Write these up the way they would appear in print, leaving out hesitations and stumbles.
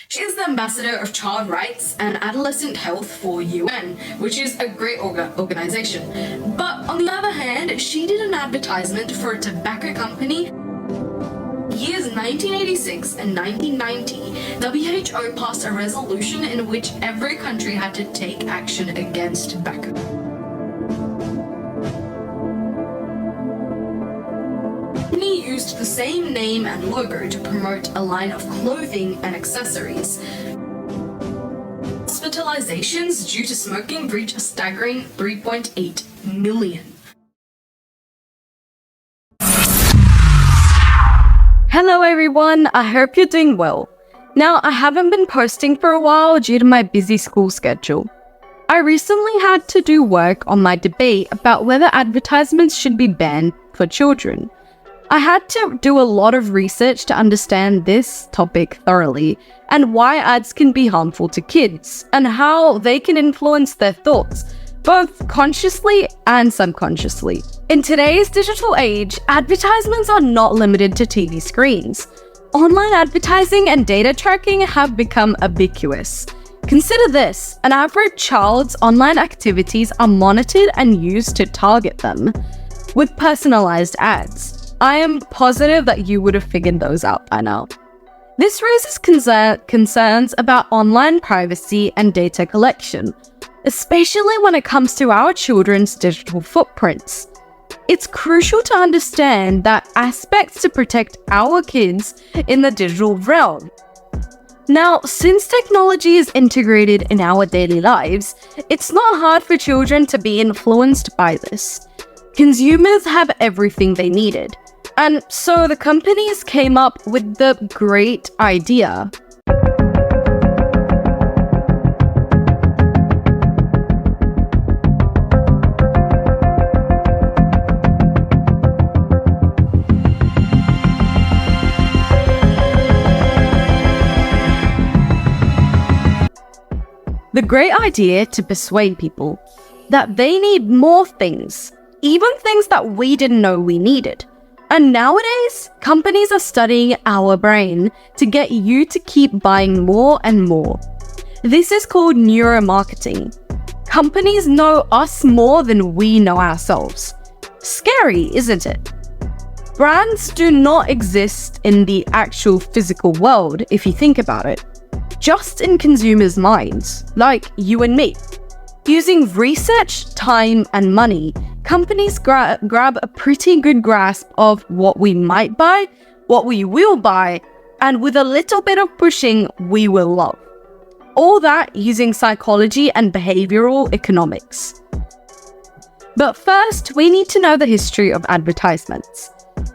She is the ambassador of child rights and adolescent health for UN, which is a great organization. But on the other hand, she did an advertisement for a tobacco company. Years 1986 and 1990, WHO passed a resolution in which every country had to take action against tobacco. Company used the same name and logo to promote a line of clothing and accessories. Hospitalizations due to smoking reached a staggering 3.8 million. Hello everyone, I hope you're doing well. Now, I haven't been posting for a while due to my busy school schedule. I recently had to do work on my debate about whether advertisements should be banned for children. I had to do a lot of research to understand this topic thoroughly and why ads can be harmful to kids and how they can influence their thoughts, both consciously and subconsciously. In today's digital age, advertisements are not limited to TV screens. Online advertising and data tracking have become ubiquitous. Consider this: an average child's online activities are monitored and used to target them with personalized ads. I am positive that you would have figured those out by now. This raises concerns about online privacy and data collection, especially when it comes to our children's digital footprints. It's crucial to understand that aspects to protect our kids in the digital realm. Now, since technology is integrated in our daily lives, it's not hard for children to be influenced by this. Consumers have everything they needed, and so the companies came up with the great idea. The great idea to persuade people that they need more things, even things that we didn't know we needed. And nowadays, companies are studying our brain to get you to keep buying more and more. This is called neuromarketing. Companies know us more than we know ourselves. Scary, isn't it? Brands do not exist in the actual physical world, if you think about it, just in consumers' minds, like you and me. Using research, time, and money, companies grab a pretty good grasp of what we might buy, what we will buy, and with a little bit of pushing, we will love. All that using psychology and behavioral economics. But first, we need to know the history of advertisements.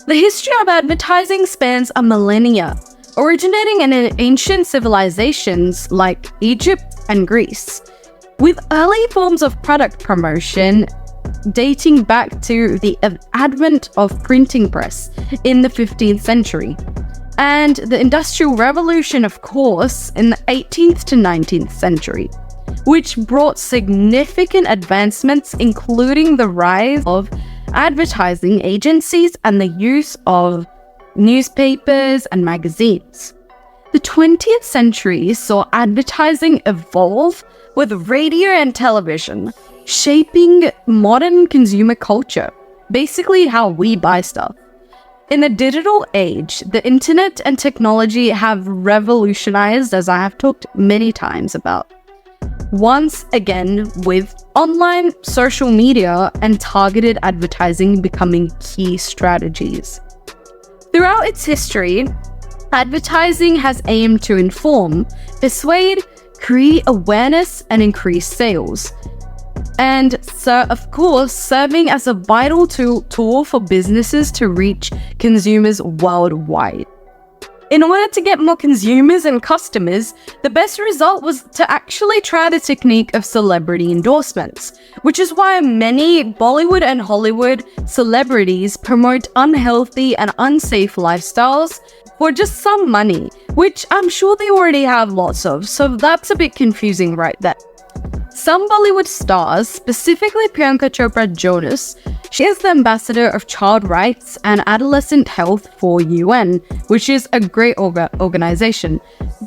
The history of advertising spans a millennia, originating in ancient civilizations like Egypt and Greece, with early forms of product promotion dating back to the advent of printing press in the 15th century, and the Industrial Revolution, of course, in the 18th to 19th century, which brought significant advancements, including the rise of advertising agencies and the use of newspapers and magazines. The 20th century saw advertising evolve with radio and television, shaping modern consumer culture, basically how we buy stuff. In the digital age, the internet and technology have revolutionized, as I have talked many times about. Once again, with online, social media, and targeted advertising becoming key strategies. Throughout its history, advertising has aimed to inform, persuade, create awareness, and increase sales. And so, of course, serving as a vital tool for businesses to reach consumers worldwide. In order to get more consumers and customers, the best result was to actually try the technique of celebrity endorsements, which is why many Bollywood and Hollywood celebrities promote unhealthy and unsafe lifestyles for just some money, which I'm sure they already have lots of, so that's a bit confusing right there. some Bollywood stars, specifically Priyanka Chopra Jonas, she is the ambassador of child rights and adolescent health for UN, which is a great organization.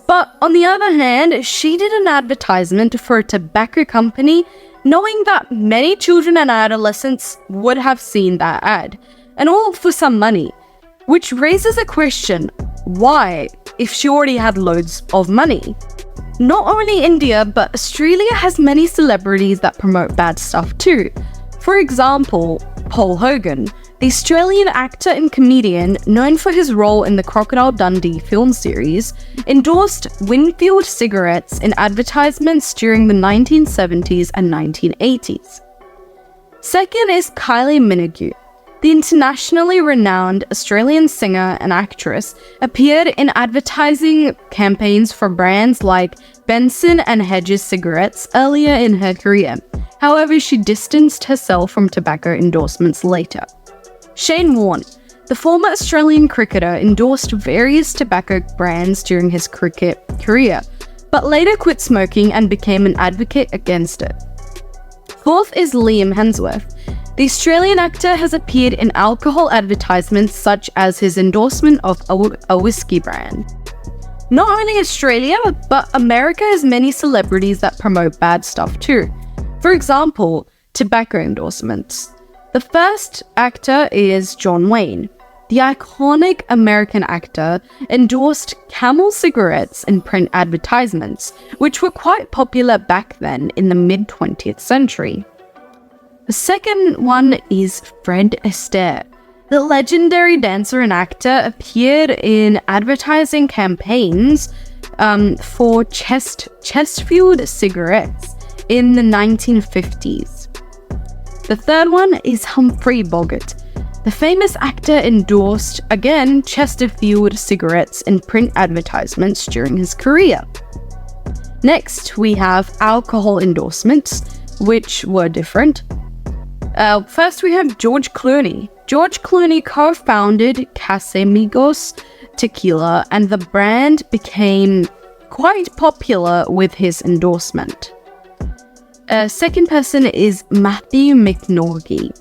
But on the other hand, she did an advertisement for a tobacco company, knowing that many children and adolescents would have seen that ad, and all for some money. Which raises a question, why, if she already had loads of money? Not only India, but Australia has many celebrities that promote bad stuff too. For example, Paul Hogan, the Australian actor and comedian known for his role in the Crocodile Dundee film series, endorsed Winfield cigarettes in advertisements during the 1970s and 1980s. Second is Kylie Minogue. The internationally renowned Australian singer and actress appeared in advertising campaigns for brands like Benson and Hedges cigarettes earlier in her career. However, she distanced herself from tobacco endorsements later. Shane Warne, the former Australian cricketer, endorsed various tobacco brands during his cricket career, but later quit smoking and became an advocate against it. Fourth is Liam Hemsworth. The Australian actor has appeared in alcohol advertisements such as his endorsement of a whiskey brand. Not only Australia, but America has many celebrities that promote bad stuff too. For example, tobacco endorsements. The first actor is John Wayne. The iconic American actor endorsed Camel cigarettes in print advertisements, which were quite popular back then in the mid-20th century. The second one is Fred Astaire. The legendary dancer and actor appeared in advertising campaigns for Chesterfield cigarettes in the 1950s. The third one is Humphrey Bogart. The famous actor endorsed, again, Chesterfield cigarettes in print advertisements during his career. Next, we have alcohol endorsements, which were different. First, we have George Clooney. George Clooney co-founded Casamigos Tequila, and the brand became quite popular with his endorsement. Second person is Matthew McNaughey.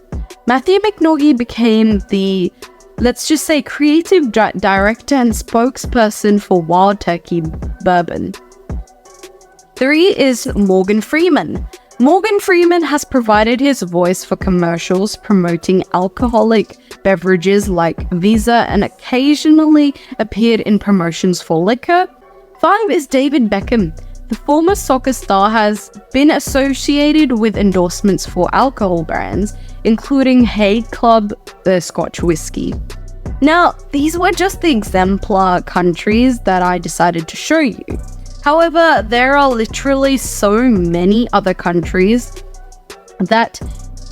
Matthew McNaughey became the, let's just say, creative director and spokesperson for Wild Turkey Bourbon. 3 is Morgan Freeman. Morgan Freeman has provided his voice for commercials promoting alcoholic beverages like Visa and occasionally appeared in promotions for liquor. 5 is David Beckham. The former soccer star has been associated with endorsements for alcohol brands, including Haig Club, the Scotch whiskey. Now, these were just the exemplar countries that I decided to show you. However, there are literally so many other countries that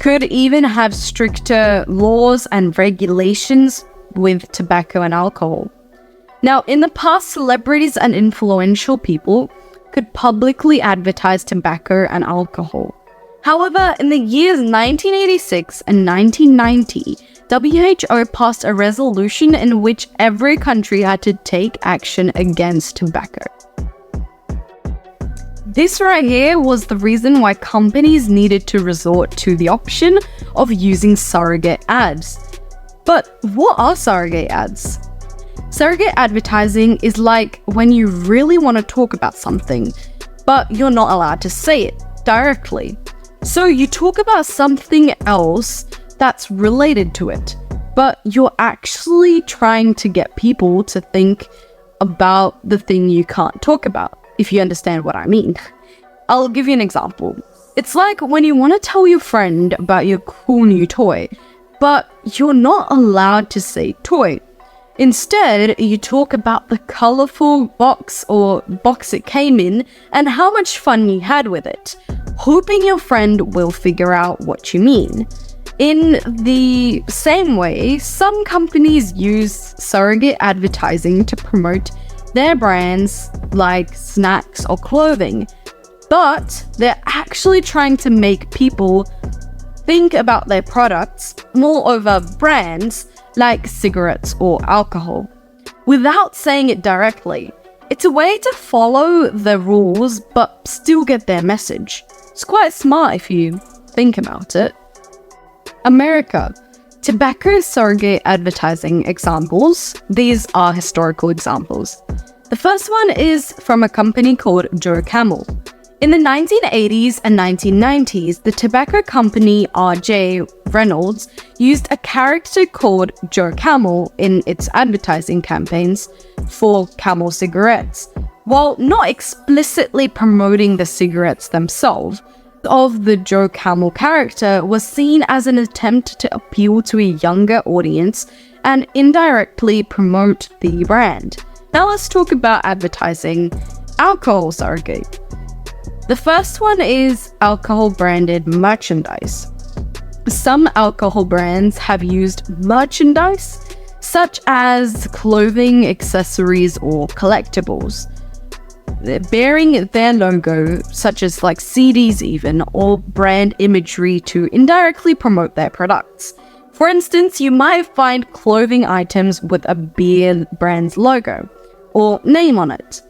could even have stricter laws and regulations with tobacco and alcohol. Now, in the past, celebrities and influential people could publicly advertise tobacco and alcohol. However, in the years 1986 and 1990, WHO passed a resolution in which every country had to take action against tobacco. This right here was the reason why companies needed to resort to the option of using surrogate ads. But what are surrogate ads? Surrogate advertising is like when you really want to talk about something, but you're not allowed to say it directly. So you talk about something else that's related to it, but you're actually trying to get people to think about the thing you can't talk about, if you understand what I mean. I'll give you an example. It's like when you want to tell your friend about your cool new toy, but you're not allowed to say toy. Instead, you talk about the colorful box it came in and how much fun you had with it, hoping your friend will figure out what you mean. In the same way, some companies use surrogate advertising to promote their brands like snacks or clothing, but they're actually trying to make people think about their products more over brands like cigarettes or alcohol, without saying it directly. It's a way to follow the rules but still get their message. It's quite smart if you think about it. America. Tobacco surrogate advertising examples. These are historical examples. The first one is from a company called Joe Camel. In the 1980s and 1990s, the tobacco company R.J. Reynolds used a character called Joe Camel in its advertising campaigns for Camel cigarettes, while not explicitly promoting the cigarettes themselves. Of the Joe Camel character was seen as an attempt to appeal to a younger audience and indirectly promote the brand. Now let's talk about advertising alcohol surrogate. The first one is alcohol branded merchandise. Some alcohol brands have used merchandise such as clothing, accessories, or collectibles, bearing their logo, such as like CDs even, or brand imagery to indirectly promote their products. For instance, you might find clothing items with a beer brand's logo or name on it.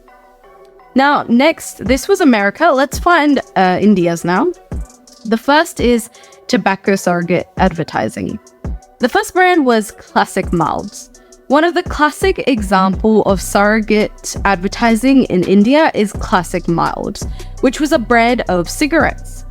Now, next, this was America. Let's find India's now. The first is tobacco surrogate advertising. The first brand was Classic Malts. One of the classic example of surrogate advertising in India is Classic Milds, which was a brand of cigarettes.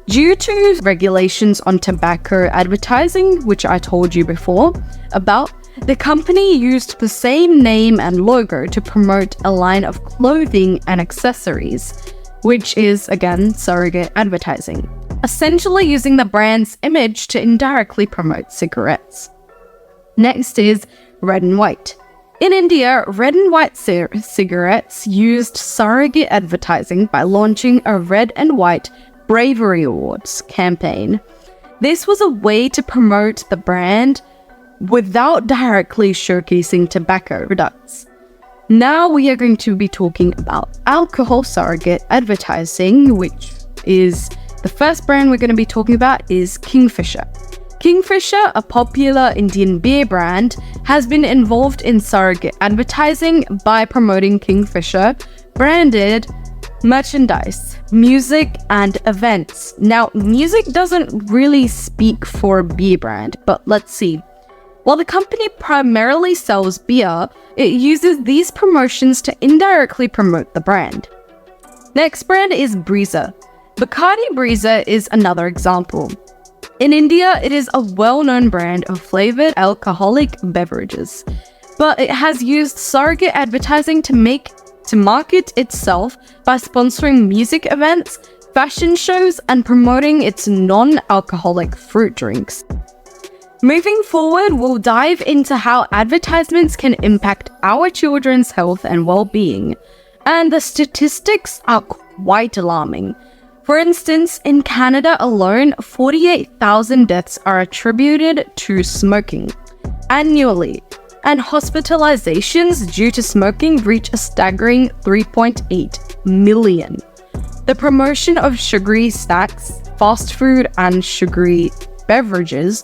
Due to regulations on tobacco advertising, which I told you before about, the company used the same name and logo to promote a line of clothing and accessories, which is, again, surrogate advertising, essentially using the brand's image to indirectly promote cigarettes. Next is red and white. In India, red and white cigarettes used surrogate advertising by launching a red and white bravery awards campaign. This was a way to promote the brand without directly showcasing tobacco products. Now we are going to be talking about alcohol surrogate advertising, which is the first brand we're going to be talking about is Kingfisher. Kingfisher, a popular Indian beer brand, has been involved in surrogate advertising by promoting Kingfisher branded merchandise, music, and events. Now, music doesn't really speak for a beer brand, but let's see. While the company primarily sells beer, it uses these promotions to indirectly promote the brand. Next brand is Breezer. Bacardi Breezer is another example. In India, it is a well-known brand of flavored alcoholic beverages, but it has used surrogate advertising to market itself by sponsoring music events, fashion shows, and promoting its non-alcoholic fruit drinks. Moving forward, we'll dive into how advertisements can impact our children's health and well-being, and the statistics are quite alarming. For instance, in Canada alone, 48,000 deaths are attributed to smoking annually, and hospitalizations due to smoking reach a staggering 3.8 million. The promotion of sugary snacks, fast food, and sugary beverages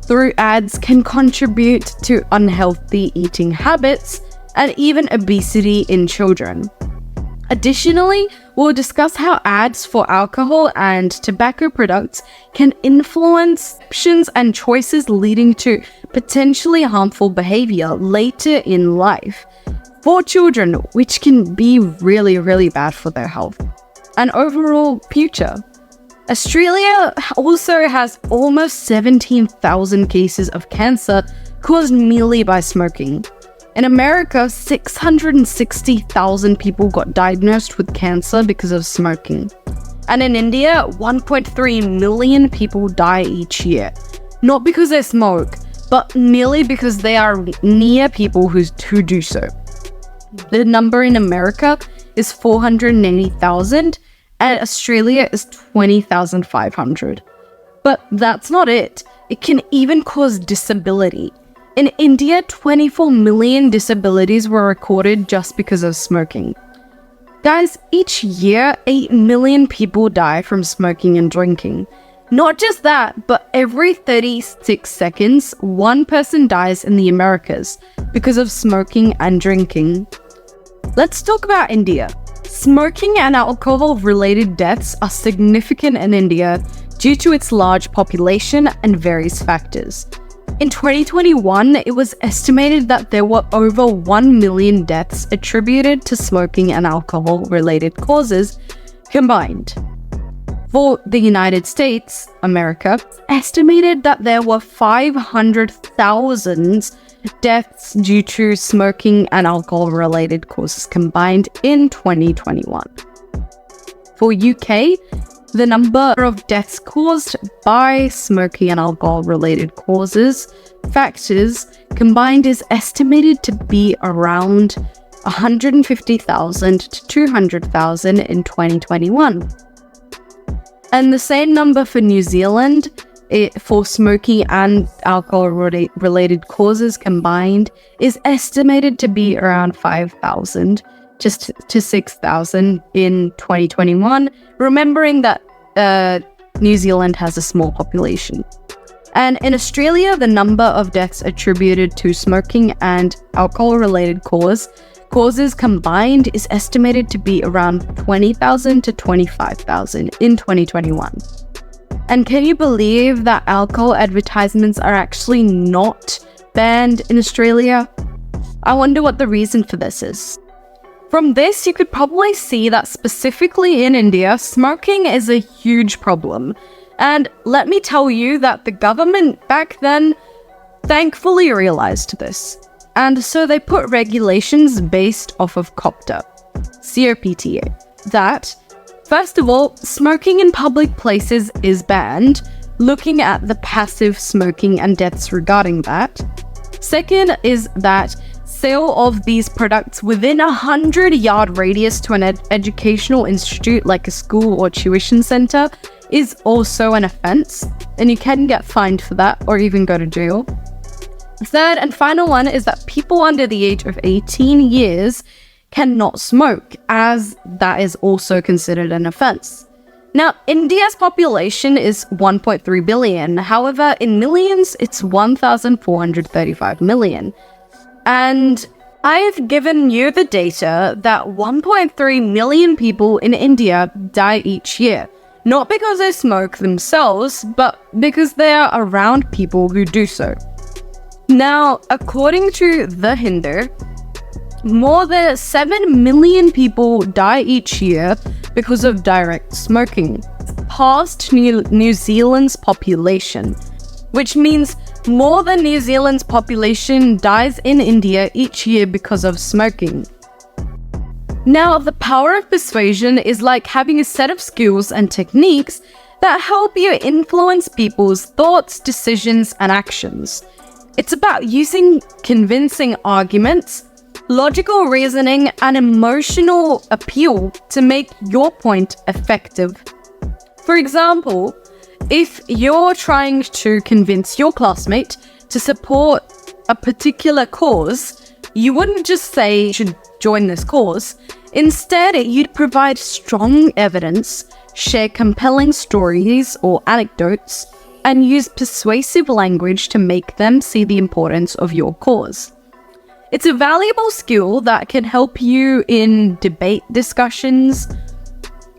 through ads can contribute to unhealthy eating habits and even obesity in children. Additionally, we'll discuss how ads for alcohol and tobacco products can influence options and choices, leading to potentially harmful behavior later in life for children, which can be really, really bad for their health and overall future. Australia also has almost 17,000 cases of cancer caused merely by smoking. In America, 660,000 people got diagnosed with cancer because of smoking. And in India, 1.3 million people die each year. Not because they smoke, but merely because they are near people who do so. The number in America is 480,000, and Australia is 20,500. But that's not it. It can even cause disability. In India, 24 million disabilities were recorded just because of smoking. Guys, each year, 8 million people die from smoking and drinking. Not just that, but every 36 seconds, one person dies in the Americas because of smoking and drinking. Let's talk about India. Smoking and alcohol-related deaths are significant in India due to its large population and various factors. In 2021, it was estimated that there were over 1 million deaths attributed to smoking and alcohol-related causes combined. For the United States, America, estimated that there were 500,000 deaths due to smoking and alcohol-related causes combined in 2021. For UK, the number of deaths caused by smoking and alcohol-related factors combined is estimated to be around 150,000 to 200,000 in 2021. And the same number for New Zealand, for smoking and alcohol-related causes combined, is estimated to be around 5,000 just to 6,000 in 2021, remembering that New Zealand has a small population. And in Australia, the number of deaths attributed to smoking and alcohol-related causes combined is estimated to be around 20,000 to 25,000 in 2021. And can you believe that alcohol advertisements are actually not banned in Australia? I wonder what the reason for this is. From this, you could probably see that specifically in India, smoking is a huge problem. And let me tell you that the government back then thankfully realized this. And so they put regulations based off of COPTA, COPTA, that, first of all, smoking in public places is banned, looking at the passive smoking and deaths regarding that. Second is that sale of these products within a 100-yard radius to an educational institute like a school or tuition center is also an offense, and you can get fined for that or even go to jail. Third and final one is that people under the age of 18 years cannot smoke, as that is also considered an offense. Now, India's population is 1.3 billion. However, in millions, it's 1,435 million. And I've given you the data that 1.3 million people in India die each year. Not because they smoke themselves, but because they are around people who do so. Now, according to The Hindu, more than 7 million people die each year because of direct smoking, past New Zealand's population, which means more than New Zealand's population dies in India each year because of smoking. Now, the power of persuasion is like having a set of skills and techniques that help you influence people's thoughts, decisions, and actions. It's about using convincing arguments, logical reasoning, and emotional appeal to make your point effective. For example, if you're trying to convince your classmate to support a particular cause, you wouldn't just say you should join this cause. Instead, you'd provide strong evidence, share compelling stories or anecdotes, and use persuasive language to make them see the importance of your cause. It's a valuable skill that can help you in debate discussions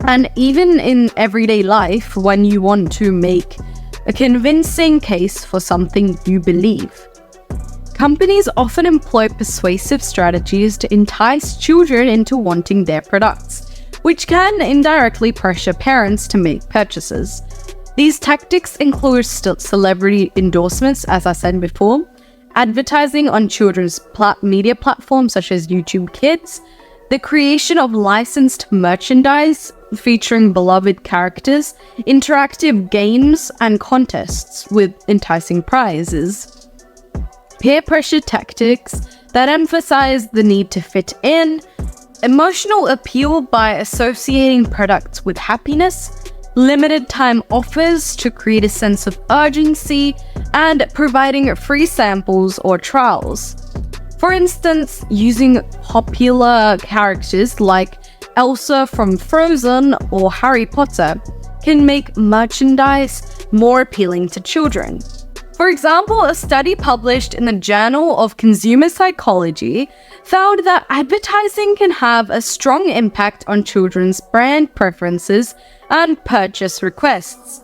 and even in everyday life when you want to make a convincing case for something you believe. Companies often employ persuasive strategies to entice children into wanting their products, which can indirectly pressure parents to make purchases. These tactics include celebrity endorsements, as I said before, advertising on children's media platforms such as YouTube Kids, the creation of licensed merchandise featuring beloved characters, interactive games, and contests with enticing prizes, peer pressure tactics that emphasize the need to fit in, emotional appeal by associating products with happiness, limited time offers to create a sense of urgency, and providing free samples or trials. For instance, using popular characters like Elsa from Frozen or Harry Potter can make merchandise more appealing to children. For example, a study published in the Journal of Consumer Psychology found that advertising can have a strong impact on children's brand preferences and purchase requests.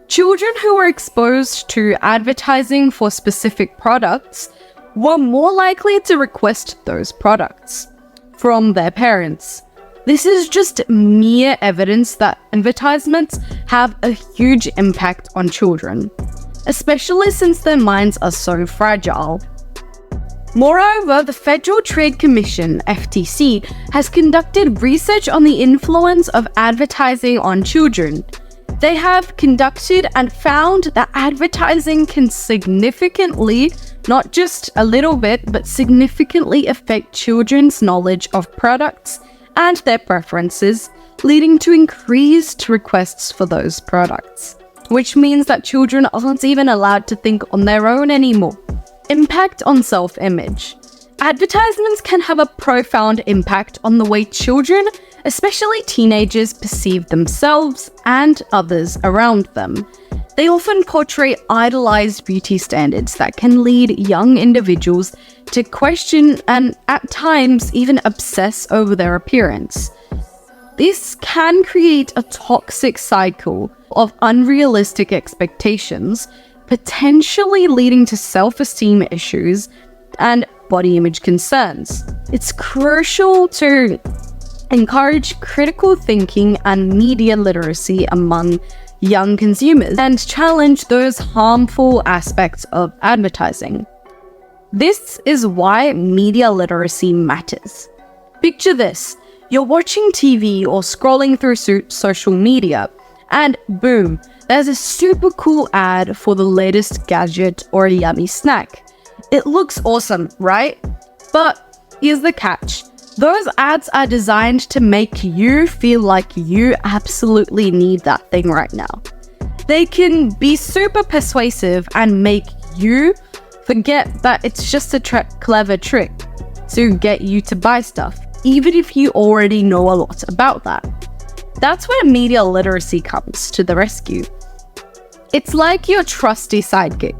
Children who were exposed to advertising for specific products were more likely to request those products from their parents. This is just mere evidence that advertisements have a huge impact on children, especially since their minds are so fragile. Moreover, the Federal Trade Commission, FTC, has conducted research on the influence of advertising on children. They have conducted and found that advertising can significantly, not just a little bit, but significantly affect children's knowledge of products and their preferences, leading to increased requests for those products, which means that children aren't even allowed to think on their own anymore. Impact on self-image. Advertisements can have a profound impact on the way children, especially teenagers, perceive themselves and others around them. They often portray idolized beauty standards that can lead young individuals to question and, at times, even obsess over their appearance. This can create a toxic cycle of unrealistic expectations, potentially leading to self-esteem issues and body image concerns. It's crucial to encourage critical thinking and media literacy among young consumers and challenge those harmful aspects of advertising. This is why media literacy matters. Picture this: you're watching TV or scrolling through social media, and boom, there's a super cool ad for the latest gadget or a yummy snack. It looks awesome, right? But here's the catch. Those ads are designed to make you feel like you absolutely need that thing right now. They can be super persuasive and make you forget that it's just a clever trick to get you to buy stuff, even if you already know a lot about that. That's where media literacy comes to the rescue. It's like your trusty sidekick,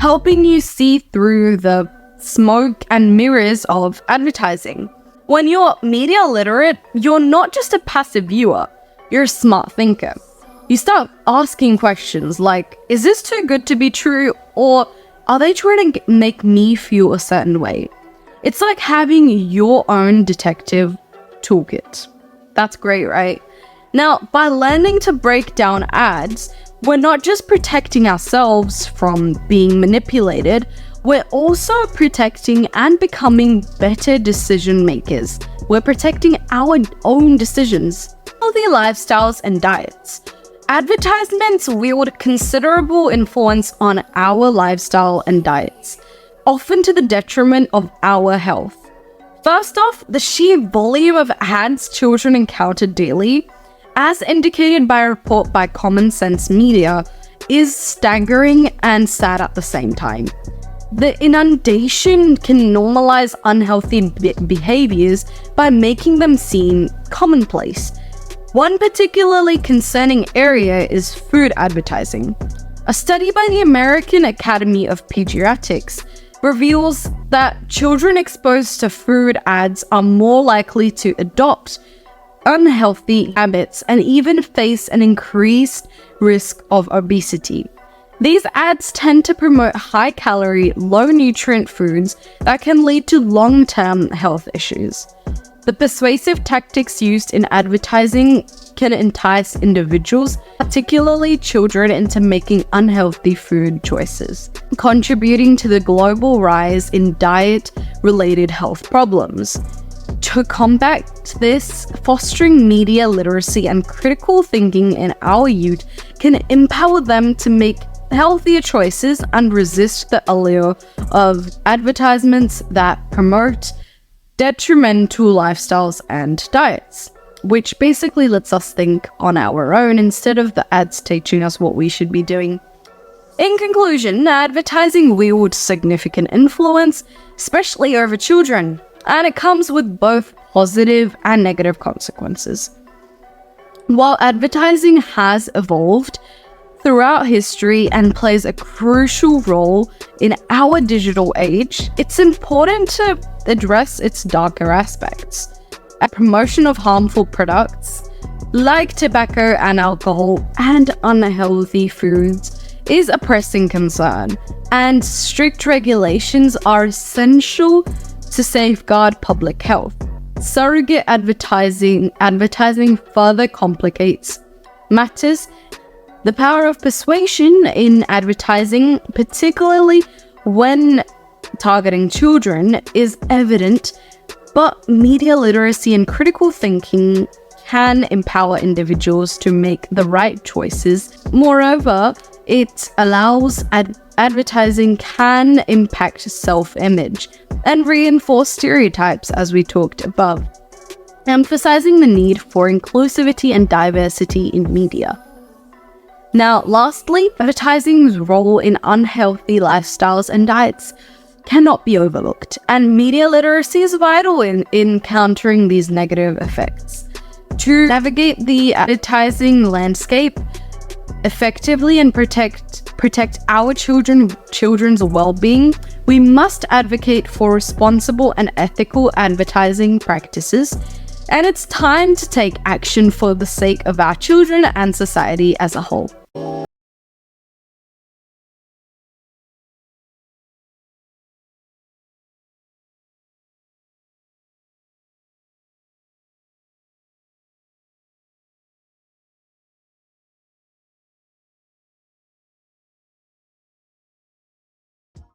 helping you see through the smoke and mirrors of advertising. When you're media literate, you're not just a passive viewer, you're a smart thinker. You start asking questions like, is this too good to be true? Or are they trying to make me feel a certain way? It's like having your own detective toolkit. That's great, right? Now, by learning to break down ads, we're not just protecting ourselves from being manipulated, we're also protecting and becoming better decision makers. We're protecting our own decisions. Healthy lifestyles and diets. Advertisements wield considerable influence on our lifestyle and diets, often to the detriment of our health. First off, the sheer volume of ads children encounter daily, as indicated by a report by Common Sense Media, is staggering and sad at the same time. The inundation can normalize unhealthy behaviors by making them seem commonplace. One particularly concerning area is food advertising. A study by the American Academy of Pediatrics reveals that children exposed to food ads are more likely to adopt unhealthy habits and even face an increased risk of obesity. These ads tend to promote high-calorie, low-nutrient foods that can lead to long-term health issues. The persuasive tactics used in advertising can entice individuals, particularly children, into making unhealthy food choices, contributing to the global rise in diet-related health problems. To combat this, fostering media literacy and critical thinking in our youth can empower them to make healthier choices and resist the allure of advertisements that promote detrimental lifestyles and diets, which basically lets us think on our own instead of the ads teaching us what we should be doing. In conclusion, advertising wields significant influence, especially over children, and it comes with both positive and negative consequences. While advertising has evolved, throughout history and plays a crucial role in our digital age, it's important to address its darker aspects. A promotion of harmful products like tobacco and alcohol and unhealthy foods is a pressing concern, and strict regulations are essential to safeguard public health. Surrogate advertising further complicates matters. The power of persuasion in advertising, particularly when targeting children, is evident, but media literacy and critical thinking can empower individuals to make the right choices. Moreover, it allows advertising can impact self-image and reinforce stereotypes, as we talked above, emphasizing the need for inclusivity and diversity in media. Now, lastly, advertising's role in unhealthy lifestyles and diets cannot be overlooked, and media literacy is vital in countering these negative effects. To navigate the advertising landscape effectively and protect our children's well-being, we must advocate for responsible and ethical advertising practices, and it's time to take action for the sake of our children and society as a whole.